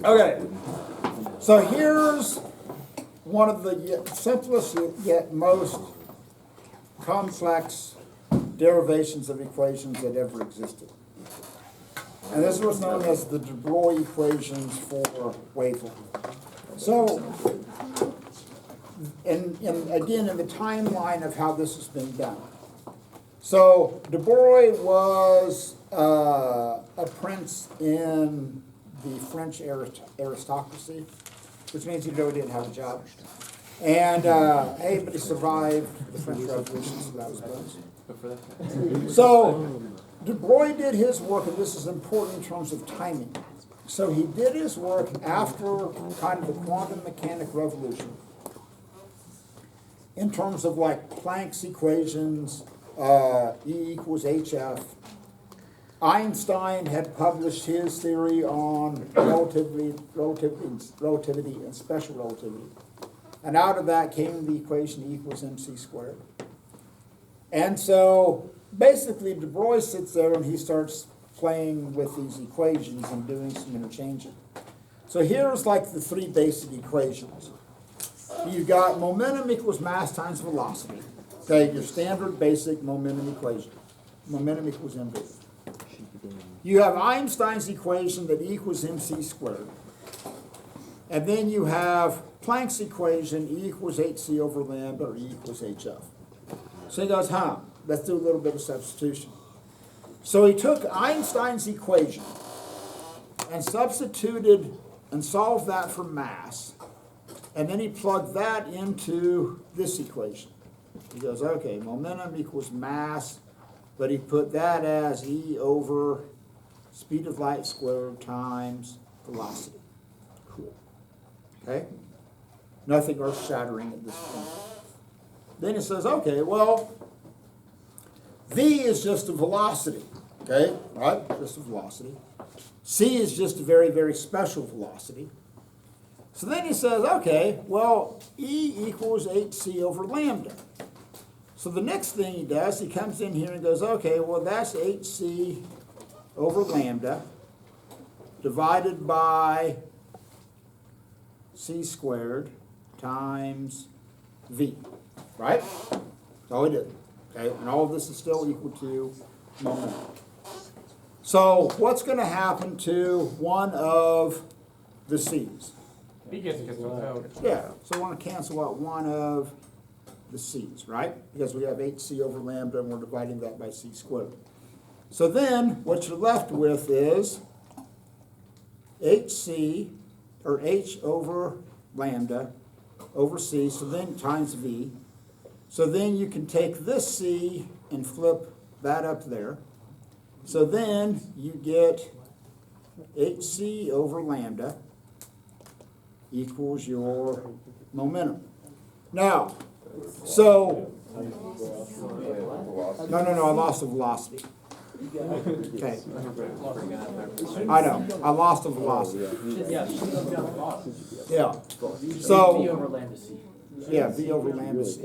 Okay, so here's one of the simplest yet most complex derivations of equations that ever existed. And this was known as the Broglie equations for wavelength. So, and again, in the timeline of how this has been done. So, de Broglie was a prince in the French aristocracy, which means he really didn't have a job. And but he survived the French Revolution, so that was good. So, de Broglie did his work, and this is important in terms of timing. So he did his work after kind of the quantum mechanic revolution, in terms of like Planck's equations, E equals hf. Einstein had published his theory on relativity and special relativity. And out of that came the equation E equals mc squared. And so basically de Broglie sits there and he starts playing with these equations and doing some interchanging. So here's like the three basic equations. You've got momentum equals mass times velocity. Okay, your standard basic momentum equation. Momentum equals mv. You have Einstein's equation that E equals mc squared. And then you have Planck's equation, E equals hc over lambda, or E equals hf. So he goes, let's do a little bit of substitution. So he took Einstein's equation and substituted and solved that for mass. And then he plugged that into this equation. He goes, okay, momentum equals mass, but he put that as E over speed of light squared times velocity. Cool. Okay? Nothing earth-shattering at this point. Then it says, okay, well, V is just a velocity. Okay, right? Just a velocity. C is just a very, very special velocity. So then he says, okay, well, E equals hc over lambda. So the next thing he does, he comes in here and goes, okay, well, that's hc over lambda divided by c squared times v, right? That's all he did. Okay, and all of this is still equal to momentum. So what's going to happen to one of the c's? He gets canceled out. Yeah, so I want to cancel out one of the c's, right? Because we have hc over lambda and we're dividing that by c squared. So then what you're left with is hc, or h over lambda over c, so then times v. So then you can take this c and flip that up there. So then you get hc over lambda equals your momentum. Now, so, no, I lost the velocity. Okay. I know, I lost the velocity. Yeah. So, V over lambda c. yeah, v over lambda c.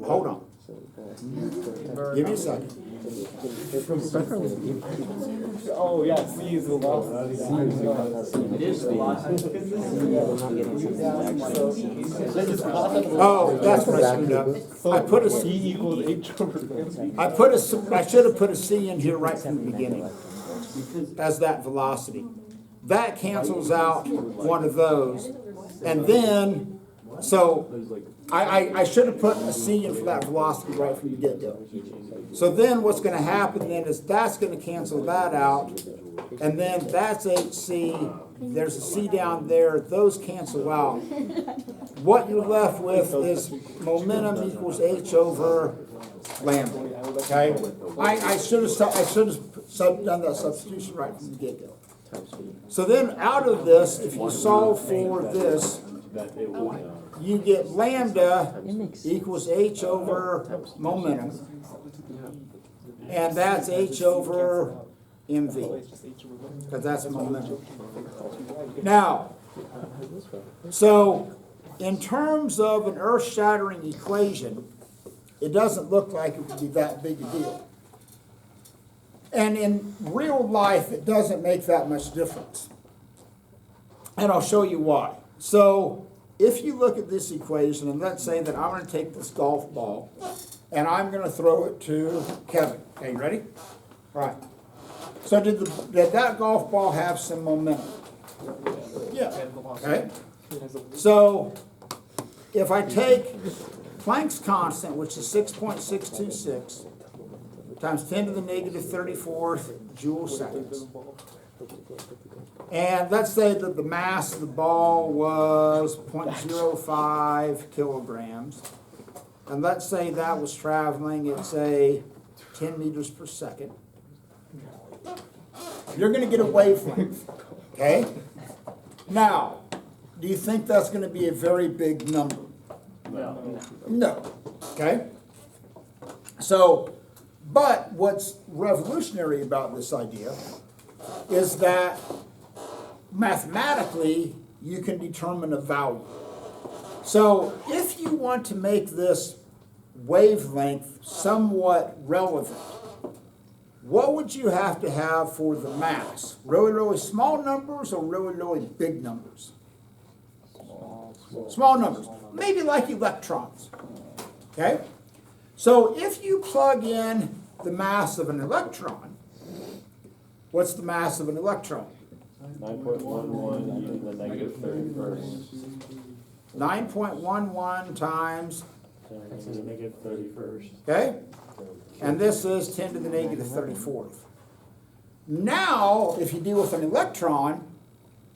Hold on. Give me a second. Oh, yeah, C is velocity. It is velocity. Oh, that's what I screwed up. I put a E C. equals H over MC. I should have put a C in here right from the beginning as that velocity. That cancels out one of those. And then, so I should have put a C in for that velocity right from the get-go. So then what's going to happen then is that's going to cancel that out. And then that's hc. There's a C down there. Those cancel out. What you're left with is momentum equals h over lambda. Okay? I should have done that substitution right from the get-go. So then out of this, if you solve for this, you get lambda equals h over momentum, and that's h over mv, because that's momentum. Now, so in terms of an earth-shattering equation, it doesn't look like it would be that big a deal. And in real life, it doesn't make that much difference. And I'll show you why. So if you look at this equation, and let's say that I'm going to take this golf ball, and I'm going to throw it to Kevin. Okay, you ready? All right. So did that golf ball have some momentum? Yeah. Okay. So if I take Planck's constant, which is 6.626, times 10 to the negative 34th joule seconds. And let's say that the mass of the ball was 0.05 kilograms. And let's say that was traveling at, say, 10 meters per second. You're going to get a wavelength, okay? Now, do you think that's going to be a very big number? No. No, okay? So, but what's revolutionary about this idea is that mathematically you can determine a value. So if you want to make this wavelength somewhat relevant, what would you have to have for the mass? Really, really small numbers or really, really big numbers? Small numbers. Maybe like electrons. Okay? So if you plug in the mass of an electron, what's the mass of an electron? 9.11 e to the negative 31st. 9.11 times, 10 to the negative 31st. okay? And this is 10 to the negative 34th. Now, if you deal with an electron,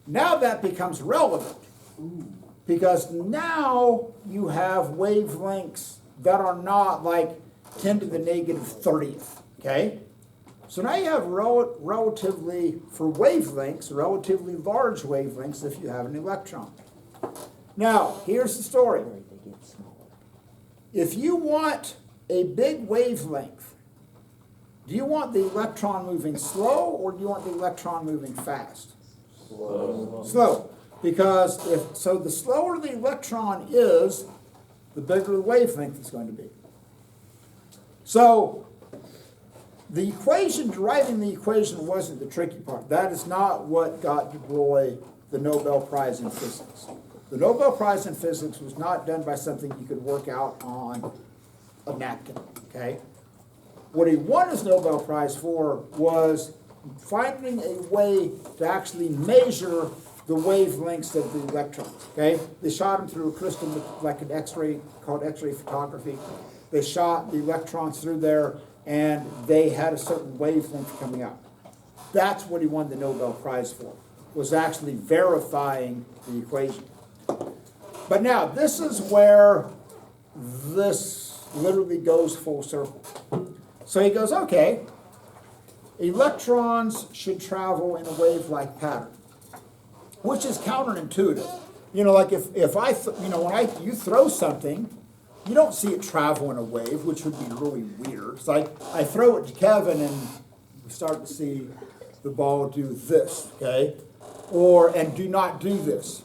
now that becomes relevant. Because now you have wavelengths that are not like 10 to the negative 30th, okay? So now you have relatively, for wavelengths, relatively large wavelengths if you have an electron. Now, here's the story. If you want a big wavelength, do you want the electron moving slow or do you want the electron moving fast? Slow. Slow. Because the slower the electron is, the bigger the wavelength is going to be. So the equation, deriving the equation wasn't the tricky part. That is not what got Broglie the Nobel Prize in Physics. The Nobel Prize in Physics was not done by something you could work out on a napkin, okay? What he won his Nobel Prize for was finding a way to actually measure the wavelengths of the electrons, okay? They shot them through a crystal like an X-ray, called X-ray photography. They shot the electrons through there, and they had a certain wavelength coming out. That's what he won the Nobel Prize for, was actually verifying the equation. But now, this is where this literally goes full circle. So he goes, okay, electrons should travel in a wave-like pattern, which is counterintuitive. You know, like if I, when you throw something, you don't see it travel in a wave, which would be really weird. It's like I throw it to Kevin and we start to see the ball do this, okay? And do not do this.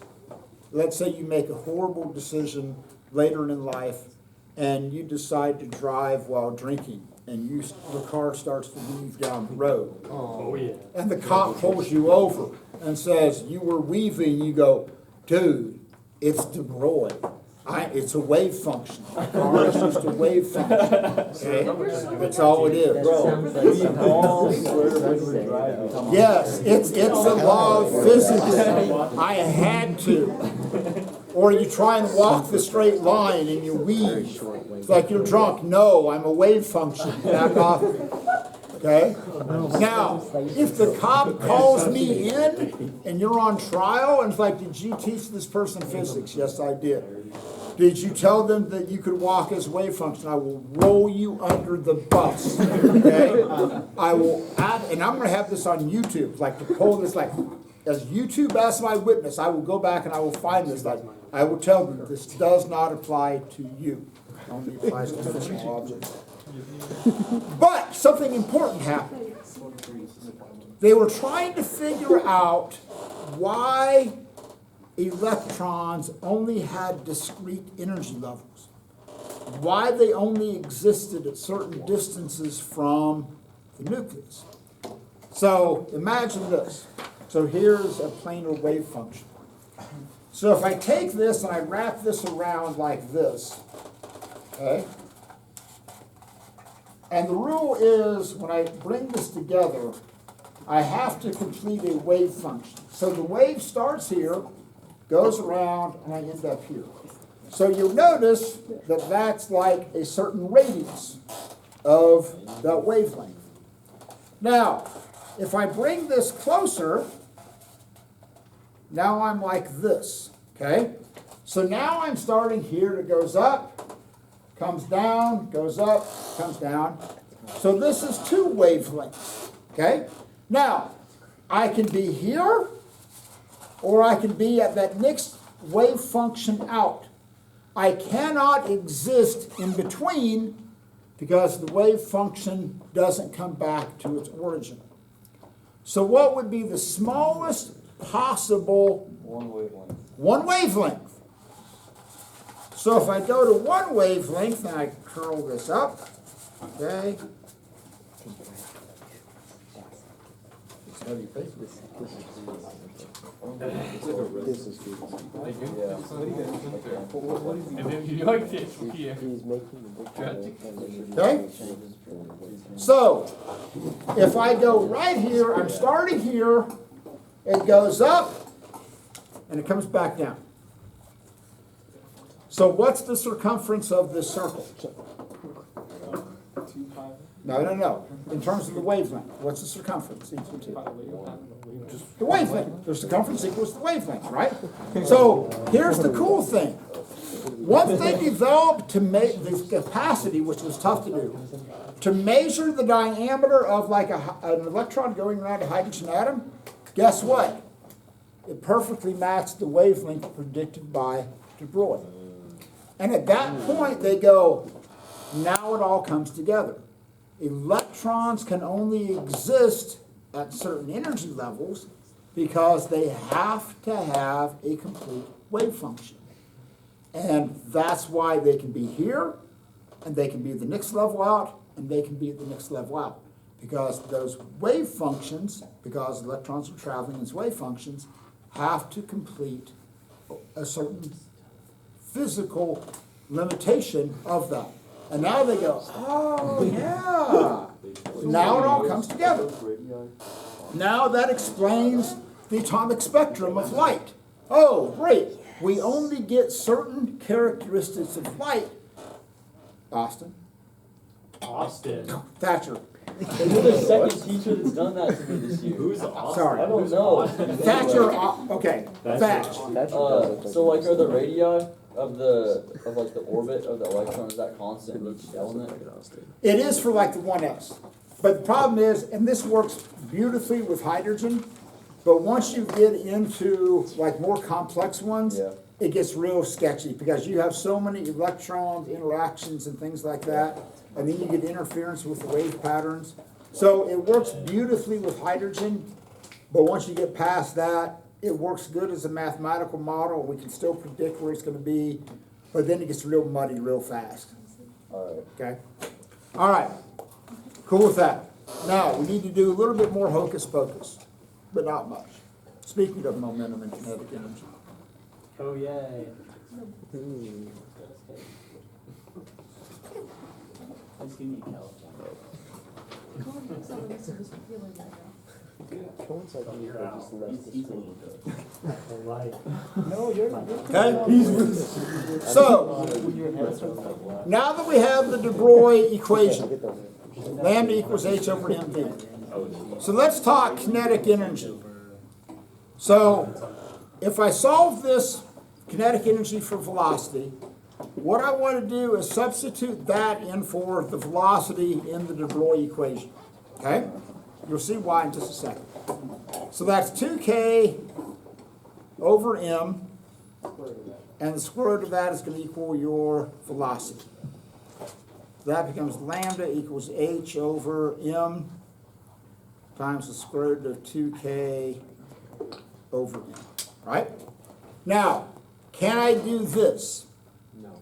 Let's say you make a horrible decision later in life and you decide to drive while drinking and the car starts to weave down the road. Oh, yeah. And the cop pulls you over and says, you were weaving. You go, dude, it's de Broglie. It's a wave function. The car is just a wave function. Okay? That's all it is. Yes, it's a law of physics. I had to. Or you try and walk the straight line and you weave. It's like you're drunk. No, I'm a wave function. Back off me. Okay? Now, if the cop calls me in and you're on trial and it's like, did you teach this person physics? Yes, I did. Did you tell them that you could walk as a wave function? I will roll you under the bus. Okay? I will add, and I'm going to have this on YouTube, like to pull this, like, as YouTube as my witness, I will go back and I will find this, like, I will tell them this does not apply to you. It only applies to physical objects. But something important happened. They were trying to figure out why electrons only had discrete energy levels, why they only existed at certain distances from the nucleus. So imagine this. So here's a planar wave function. So if I take this and I wrap this around like this, okay? And the rule is when I bring this together, I have to complete a wave function. So the wave starts here, goes around, and I end up here. So you'll notice that that's like a certain radius of that wavelength. Now, if I bring this closer, now I'm like this, okay? So now I'm starting here, it goes up, comes down, goes up, comes down. So this is two wavelengths, okay? Now, I can be here, or I can be at that next wave function out. I cannot exist in between because the wave function doesn't come back to its origin. So what would be the smallest possible One wavelength. one wavelength? So if I go to one wavelength and I curl this up, okay? It's heavy paper. This is good. And then you like it here. He's making the big transition. Okay? So, if I go right here, I'm starting here, it goes up, and it comes back down. So what's the circumference of this circle? No. In terms of the wavelength, what's the circumference equal to? The wavelength. The circumference equals the wavelength, right? So here's the cool thing. One thing developed to make the capacity, which was tough to do, to measure the diameter of like an electron going around a hydrogen atom, guess what? It perfectly matched the wavelength predicted by Broglie. And at that point, they go, now it all comes together. Electrons can only exist at certain energy levels because they have to have a complete wave function. And that's why they can be here, and they can be at the next level out, and they can be at the next level out. Because those wave functions, because electrons are traveling as wave functions, have to complete a certain physical limitation of that. And now they go, oh yeah. Now it all comes together. Now that explains the atomic spectrum of light. Oh, great. We only get certain characteristics of light. Austin? Thatcher. You're the second teacher that's done that to me this year. Who's Austin? Sorry. I don't know. Thatcher, okay, Thatch. So like are the radii of like the orbit of the electron, is that constant in each element? It is for like the 1s. But the problem is, and this works beautifully with hydrogen, but once you get into like more complex ones, Yeah. it gets real sketchy because you have so many electron interactions and things like that, and then you get interference with the wave patterns. So it works beautifully with hydrogen, but once you get past that, it works good as a mathematical model. We can still predict where it's going to be, but then it gets real muddy real fast. Alright. Okay? All right. Cool with that. Now, we need to do a little bit more hocus pocus, but not much. Speaking of momentum and kinetic energy. Oh, yay. That's gonna be California. Cohen's idea for just left the screen. No, you're not. Okay? So, now that we have the de Broglie equation, lambda equals h over mv. So let's talk kinetic energy. So, if I solve this kinetic energy for velocity, what I want to do is substitute that in for the velocity in the de Broglie equation. Okay? You'll see why in just a second. So that's 2k over m, and the square root of that is going to equal your velocity. So that becomes lambda equals h over m times the square root of 2k over m, right? Now, can I do this? No.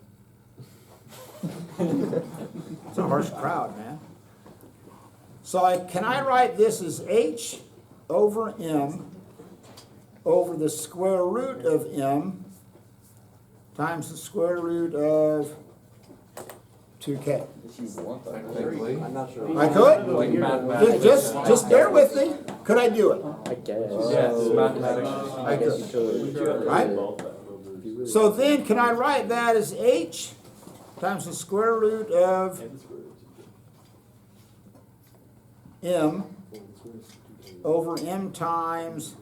It's a harsh crowd, man. So can I write this as h over m over the square root of m times the square root of 2k? If you want that. Technically. I'm not sure. I could? Like mathematics. Just bear with me. Could I do it? I guess. Yes, mathematics. I guess could. you could. Right? So then can I write that as h times the square root of m over m times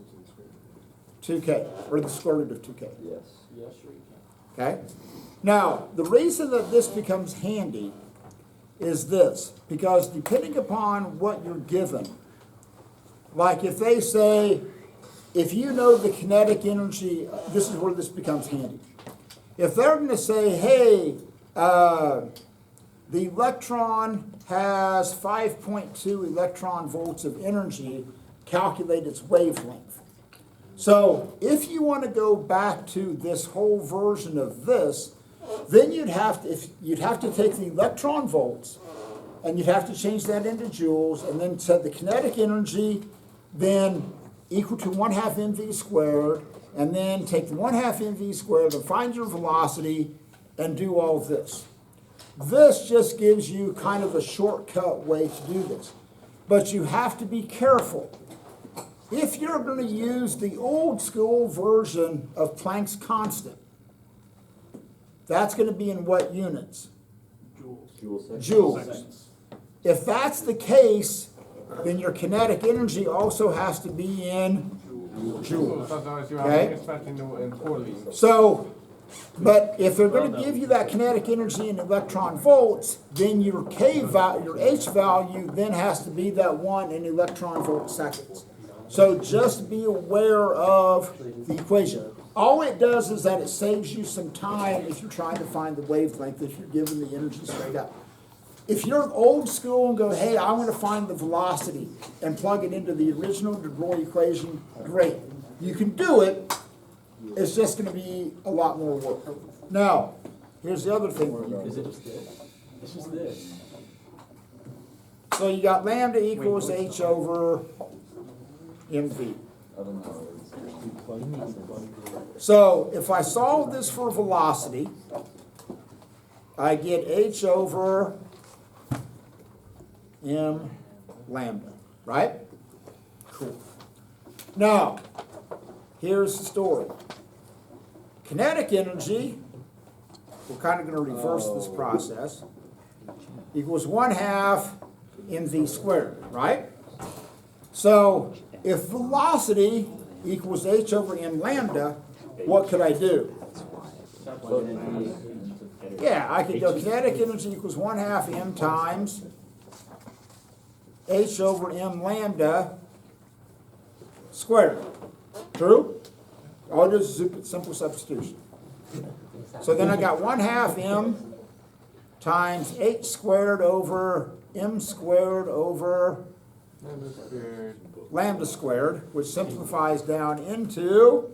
2k, or the square root of 2k? Yes. Okay? Now, the reason that this becomes handy is this, because depending upon what you're given, like if they say, if you know the kinetic energy, this is where this becomes handy. If they're going to say, hey, the electron has 5.2 electron volts of energy, calculate its wavelength. So if you want to go back to this whole version of this, then you'd have to take the electron volts and you'd have to change that into joules and then set the kinetic energy then equal to 1/2 mv squared, and then take the 1/2 mv squared and find your velocity and do all this. This just gives you kind of a shortcut way to do this. But you have to be careful. If you're going to use the old school version of Planck's constant, that's going to be in what units? Joules. If that's the case, then your kinetic energy also has to be in joules. Okay? So, but if they're going to give you that kinetic energy in electron volts, then your your H value then has to be that 1 in electron volt seconds. So just be aware of the equation. All it does is that it saves you some time if you're trying to find the wavelength, if you're given the energy straight up. If you're old school and go, hey, I want to find the velocity and plug it into the original de Broglie equation, great. You can do it. It's just going to be a lot more work. Now, here's the other thing. Is it just this? It's just this. So you got lambda equals h over mv. I don't know. So if I solve this for velocity, I get h over m lambda, right? Cool. Now, here's the story. Kinetic energy, we're kind of going to reverse this process, equals 1/2 mv squared, right? So if velocity equals h over m lambda, what could I do? Yeah, I could go kinetic energy equals 1/2 m times h over m lambda squared. True? All it is simple substitution. So then I got 1/2 m times h squared over m squared over lambda squared, which simplifies down into,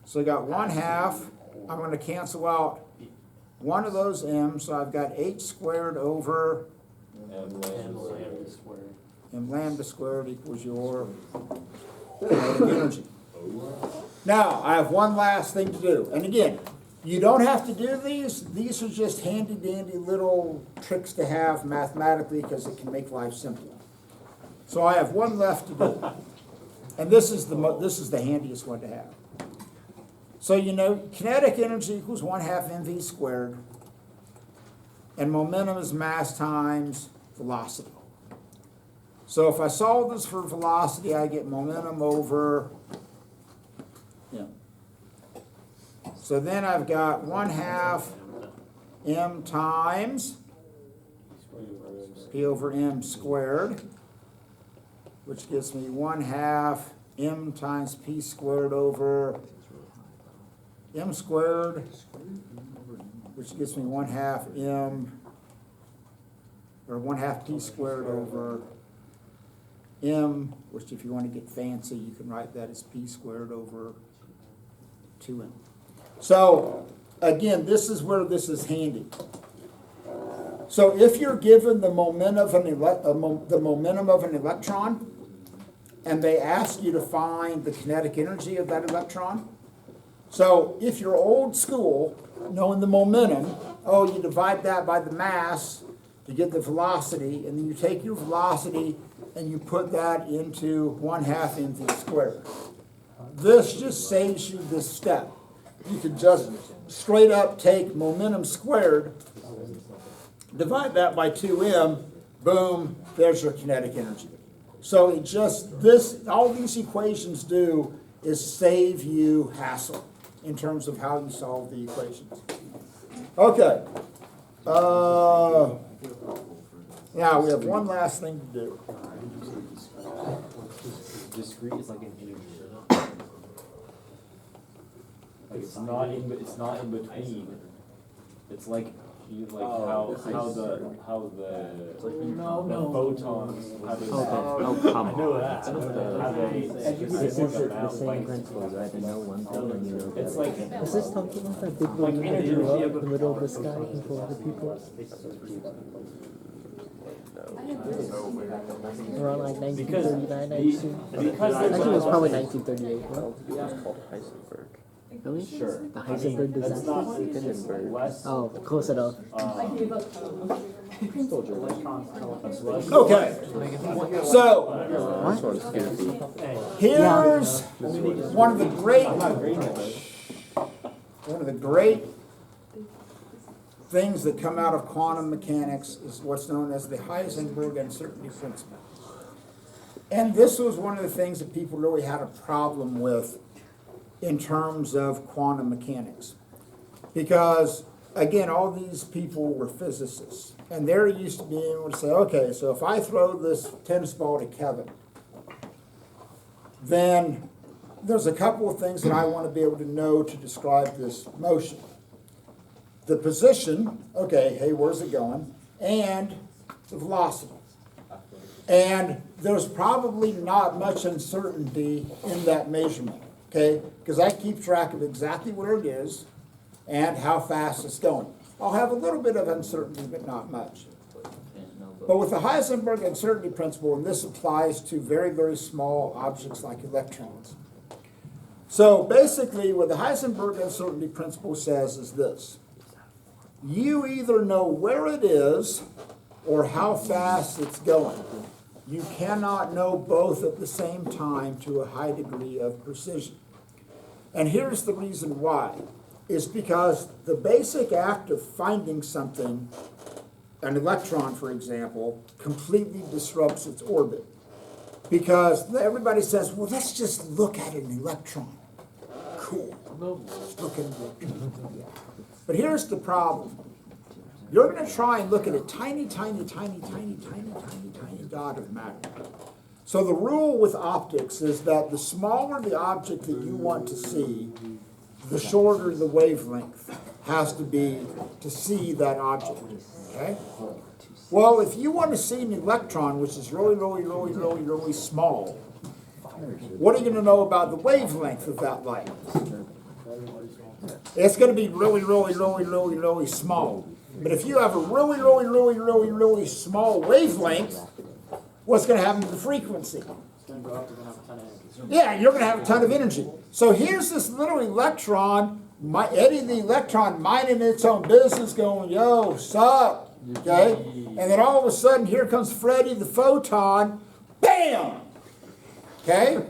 so I got 1/2, I'm going to cancel out one of those m's, so I've got h squared over m lambda squared equals your kinetic energy. Now, I have one last thing to do. And again, you don't have to do these. These are just handy-dandy little tricks to have mathematically because it can make life simpler. So I have one left to do. And this is the handiest one to have. So you know, kinetic energy equals 1/2 mv squared. And momentum is mass times velocity. So if I solve this for velocity, I get momentum over m. So then I've got 1/2 m times p over m squared, which gives me 1/2 m times p squared over m squared, which gives me 1/2 m, or 1/2 p squared over m, which if you want to get fancy, you can write that as p squared over 2m. So, again, this is where this is handy. So if you're given the momentum of the momentum of an electron, and they ask you to find the kinetic energy of that electron, so if you're old school, knowing the momentum, oh, you divide that by the mass to get the velocity, and then you take your velocity and you put that into 1/2 mv squared. This just saves you this step. You can just straight up take momentum squared, divide that by 2m, boom, there's your kinetic energy. So it just, all these equations do is save you hassle in terms of how you solve the equations. Okay. Now we have one last thing to do. Discrete is like an integer. Like it's not in between. It's like how the photons how they I know that. How they This is the same principle, right? You know one thing and you know the it's other. like Is this talking about that big like balloon energy that blew up of in the middle of the sky and for other people? Around like 1939, I assume. because Actually, it was there's probably 1938. Right? It was called Heisenberg. Really? Sure. The Heisenberg That's disaster? not Hindenburg. less. Oh, close enough. Okay. So This one's goofy. here's one of the great things that come out of quantum mechanics is what's known as the Heisenberg uncertainty principle. And this was one of the things that people really had a problem with in terms of quantum mechanics. Because, again, all these people were physicists. And they're used to being able to say, okay, so if I throw this tennis ball to Kevin, then there's a couple of things that I want to be able to know to describe this motion. The position, okay, hey, where's it going? And the velocity. And there's probably not much uncertainty in that measurement, okay? Because I keep track of exactly where it is and how fast it's going. I'll have a little bit of uncertainty, but not much. But with the Heisenberg uncertainty principle, and this applies to very, very small objects like electrons. So basically, what the Heisenberg uncertainty principle says is this. You either know where it is or how fast it's going. You cannot know both at the same time to a high degree of precision. And here's the reason why. Is because the basic act of finding something, an electron, for example, completely disrupts its orbit. Because everybody says, well, let's just look at an electron. Cool. Let's look at an electron. But here's the problem. You're going to try and look at a tiny, tiny, tiny, tiny, tiny, tiny, tiny dot of matter. So the rule with optics is that the smaller the object that you want to see, the shorter the wavelength has to be to see that object, okay? Well, if you want to see an electron, which is really, really, really, really, really small, what are you going to know about the wavelength of that light? It's going to be really, really, really, really, really small. But if you have a really, really, really, really, really small wavelength, what's going to happen to the frequency? Yeah, you're going to have a ton of energy. So here's this little electron, Eddie the electron minding its own business going, yo, sup, okay? And then all of a sudden, here comes Freddie the photon, bam, okay?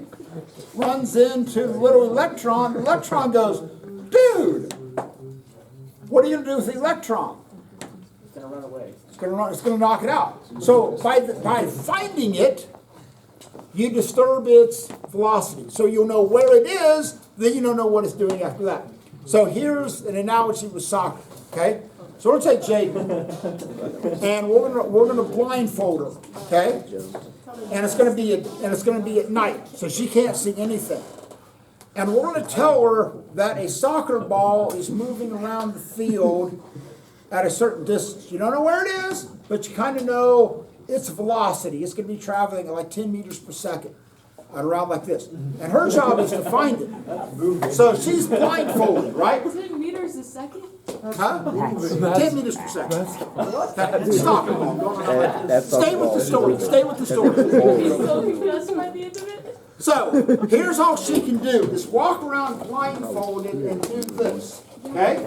Runs into the little electron. The electron goes, dude, what are you going to do with the electron? It's gonna run away. It's going to knock it out. So by finding it, you disturb its velocity. So you'll know where it is, then you don't know what it's doing after that. So here's an analogy with soccer, okay? So we're going to take Jaden, and we're gonna blindfold her, okay? And it's going to be at night, so she can't see anything. And we're going to tell her that a soccer ball is moving around the field at a certain distance. You don't know where it is, but you kind of know its velocity. It's going to be traveling at like 10 meters per second, around like this. And her job is to find it. So she's blindfolded, right? 10 meters a second? Huh? 10 meters per second. Okay, stop. That's Stay with the story, stay with the story. So confused by the end of it. So, here's all she can do, is walk around blindfolded and do this, okay?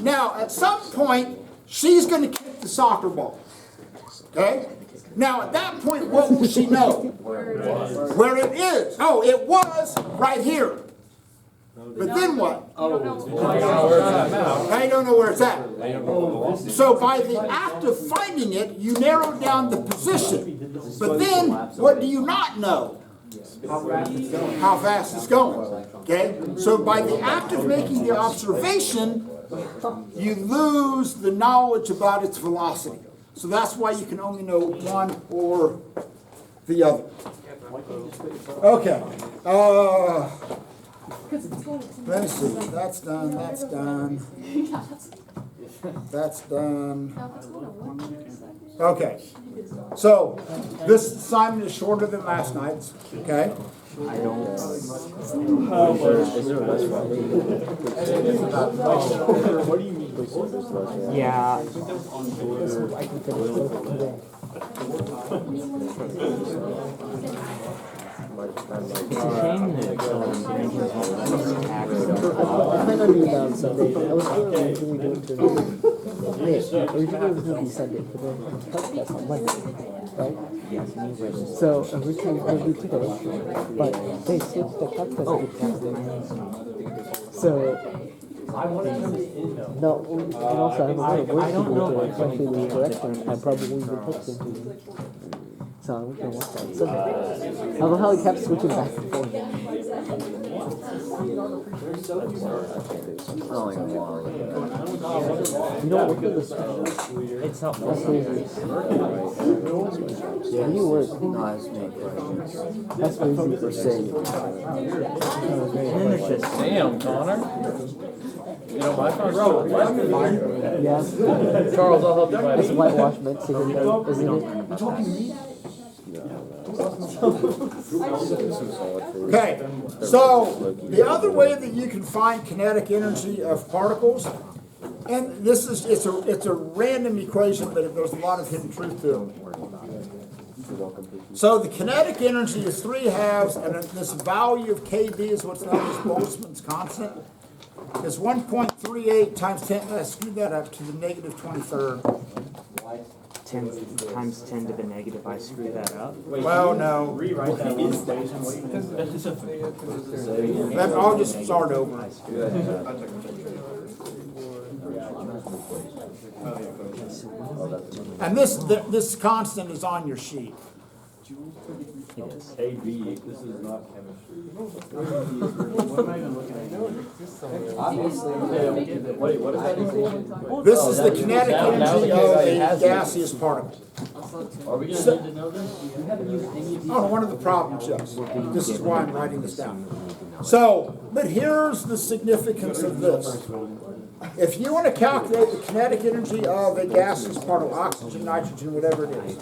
Now, at some point, she's gonna kick the soccer ball, okay? Now, at that point, what will she know? Where it is. Oh, it was right here. But then what? I don't know where it's at. So by the act of finding it, you narrow down the position. But then, what do you not know? How fast it's going. Okay? So by the act of making the observation, you lose the knowledge about its velocity. So that's why you can only know one or the other. Okay. Let's see. That's done. That's done. That's done. Okay. So this assignment is shorter than last night's. Okay. I don't. Is there less What do you mean? Yeah. It's a shame that Indians won't tax. I might not be about Sunday. I was originally going to. Yeah, originally it was going to be Sunday, but then that's on Monday, right? Yes, me versus. So originally it was going to be today, but they switched the cut test to Tuesday. So. No, and also I'm aware of work to do to especially the correction. I probably won't even touch them Tuesday. So I'm going to watch that Sunday. I love how he kept switching back and forth. You don't work with the special. It's not That's crazy. Yeah, you work. That's crazy for saying. And then there's just Damn, Connor. You know, my phone's Yeah. Charles, I'll help you by That's whitewash meant to be, isn't it? Okay. So the other way that you can find kinetic energy of particles, and this is it's a random equation, but there's a lot of hidden truth to it. So the kinetic energy is 3/2, and this value of KB is what's known as Boltzmann's constant. It's 1.38 times 10, screw that up, to the negative 23rd. 10 times 10 to the negative. I screwed that up. Well, no. Rewrite that one station. I'll just start over. And this constant is on your sheet. AB, this is not chemistry. Wait, what is that equal? This is the kinetic energy of a gaseous particle. Are we gonna need to know this? Oh, one of the problems, yes. This is why I'm writing this down. So, but here's the significance of this. If you want to calculate the kinetic energy of a gaseous particle, oxygen, nitrogen, whatever it is,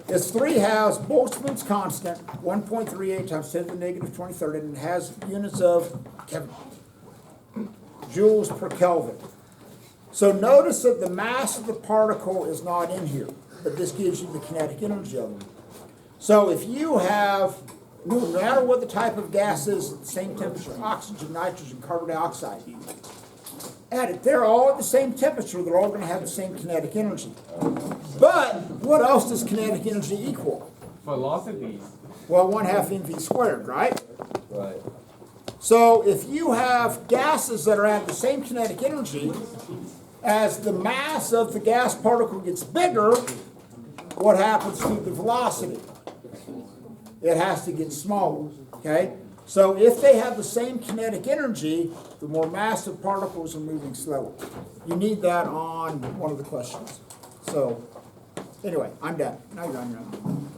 it's 3/2 Boltzmann's constant, 1.38 times 10 to the negative 23rd, and it has units of joules per Kelvin. So notice that the mass of the particle is not in here, but this gives you the kinetic energy of it. So if you have, no matter what the type of gas is, at the same temperature, oxygen, nitrogen, carbon dioxide, add it, they're all at the same temperature, they're all going to have the same kinetic energy. But what else does kinetic energy equal? Velocity. Well, 1/2 mv squared, right? Right. So if you have gases that are at the same kinetic energy, as the mass of the gas particle gets bigger, what happens to the velocity? It has to get smaller, okay? So if they have the same kinetic energy, the more massive particles are moving slower. You need that on one of the questions. So, anyway, I'm done. Now you're on your own.